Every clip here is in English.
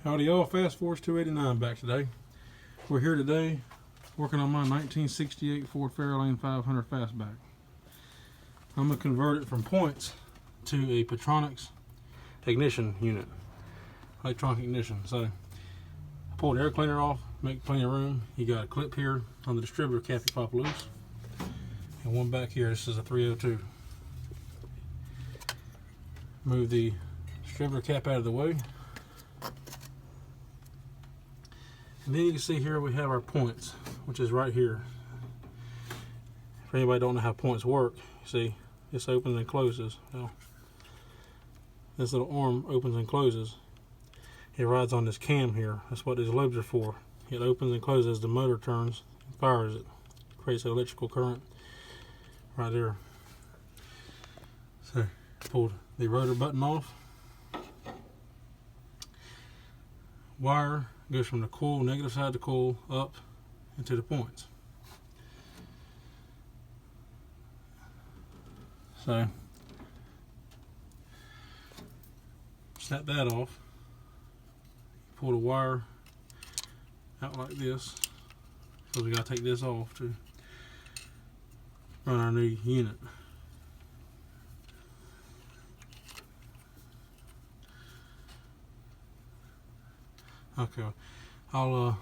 Howdy y'all, Fast Force 289 back today. We're here today working on my 1968 Ford Fairlane 500 Fastback. I'm going to convert it from points to a Pertronix ignition unit, electronic ignition. So I pulled the air cleaner off, make plenty of room. You got a clip here on the distributor cap you pop loose, and one back here. This is a 302. Move the distributor cap out of the way. And then you can see here we have our points, which is right here. For anybody don't know how points work, you see this opens and closes. Well, this little arm opens and closes. It rides on this cam here. That's what these lobes are for. It opens and closes as the motor turns and fires it. Creates an electrical current right there. So pulled the rotor button off. Wire goes from the coil, negative side of the coil, up into the points. So snap that off. Pull the wire out like this, because we got to take this off to run our new unit. Okay, I'll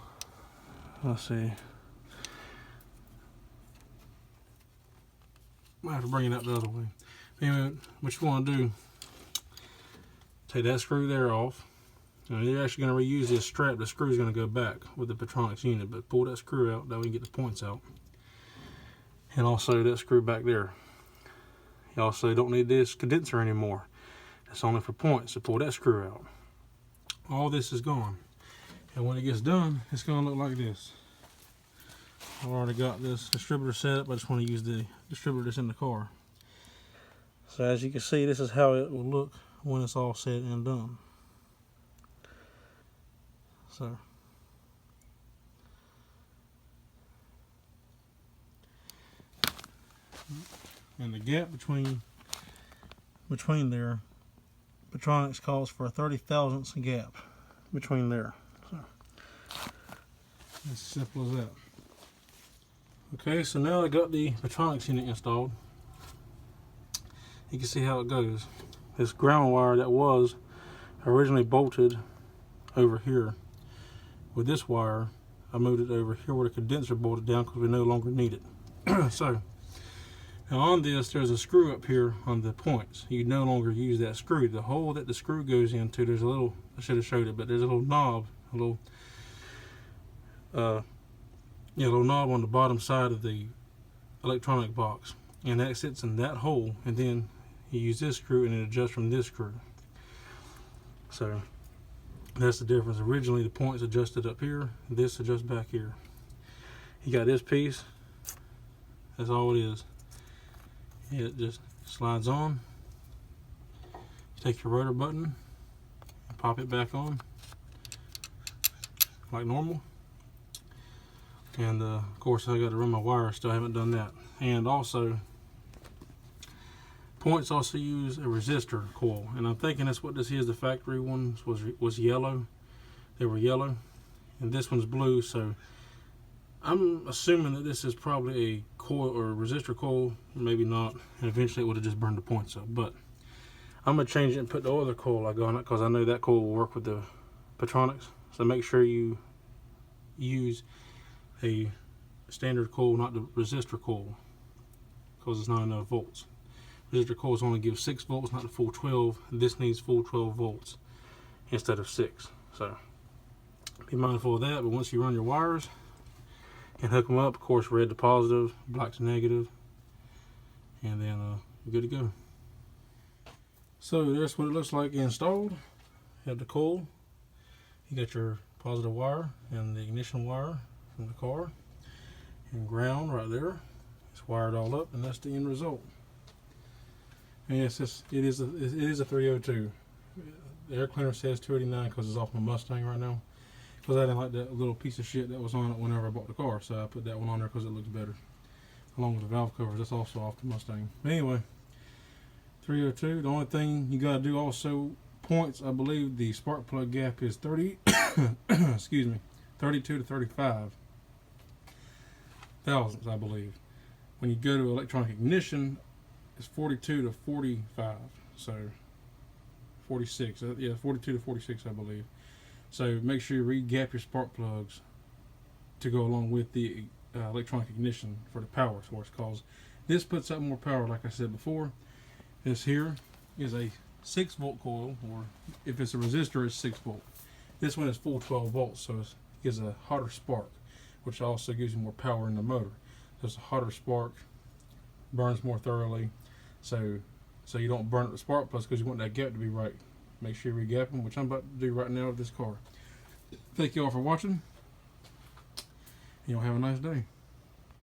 let's see. Might have to bring it out the other way. Anyway, what you want to do, take that screw there off. Now you're actually going to reuse this strap. The screw is going to go back with the Pertronix unit, but pull that screw out, that way you get the points out. And also that screw back there. You also don't need this condenser anymore. It's only for points, so pull that screw out. All this is gone. And when it gets done, it's going to look like this. I've already got this distributor set up. I just want to use the distributor that's in the car. So as you can see, this is how it will look when it's all said and done. So and the gap between there, Pertronix calls for a 30,000ths gap between there. So as simple as that. Okay, so now I got the Pertronix unit installed. You can see how it goes. This ground wire that was originally bolted over here, with this wire, I moved it over here where the condenser bolted down because we no longer need it. So now on this, there's a screw up here on the points. You no longer use that screw. The hole that the screw goes into, there's a little, I should have showed it, but there's a little knob, a little little knob on the bottom side of the electronic box, and that sits in that hole, and then you use this screw and it adjusts from this screw. So that's the difference. Originally the points adjusted up here, this adjusts back here. You got this piece, that's all it is. It just slides on. You take your rotor button and pop it back on like normal. And of course I got to run my wire, still haven't done that. And also points also use a resistor coil, and I'm thinking that's what this is. The factory ones was yellow. They were yellow, and this one's blue, so I'm assuming that this is probably a coil or a resistor coil, maybe not, and eventually it would have just burned the points up. But I'm gonna change it and put the other coil I got on it, because I know that coil will work with the Pertronix. So make sure you use a standard coil, not the resistor coil, because it's not enough volts. Resistor coils only give 6 volts, not the full 12. This needs full 12 volts instead of 6. So be mindful of that. But once you run your wires and hook them up, of course, red to positive, black to negative, and then you're good to go. So that's what it looks like installed. You have the coil, you got your positive wire and the ignition wire from the car, and ground right there. It's wired all up, and that's the end result. And yes, it is a 302. The air cleaner says 289 because it's off my Mustang right now. Because I didn't like that little piece of shit that was on it whenever I bought the car, so I put that one on there because it looks better. Along with the valve covers, that's also off the Mustang. But anyway, 302. The only thing you got to do also points, I believe the spark plug gap is 30 excuse me, 32 to 35 thousandths, I believe. When you go to electronic ignition, it's 42 to 45, so 46, yeah, 42 to 46, I believe. So make sure you re-gap your spark plugs to go along with the electronic ignition for the power source, because this puts out more power. Like I said before, this here is a 6-volt coil, or if it's a resistor, it's 6 volt. This one is full 12 volts, so it gives a hotter spark, which also gives you more power in the motor. So it's a hotter spark, burns more thoroughly, so you don't burn up the spark plugs, because you want that gap to be right. Make sure you re-gap them, which I'm about to do right now with this car. Thank you all for watching. You'll have a nice day.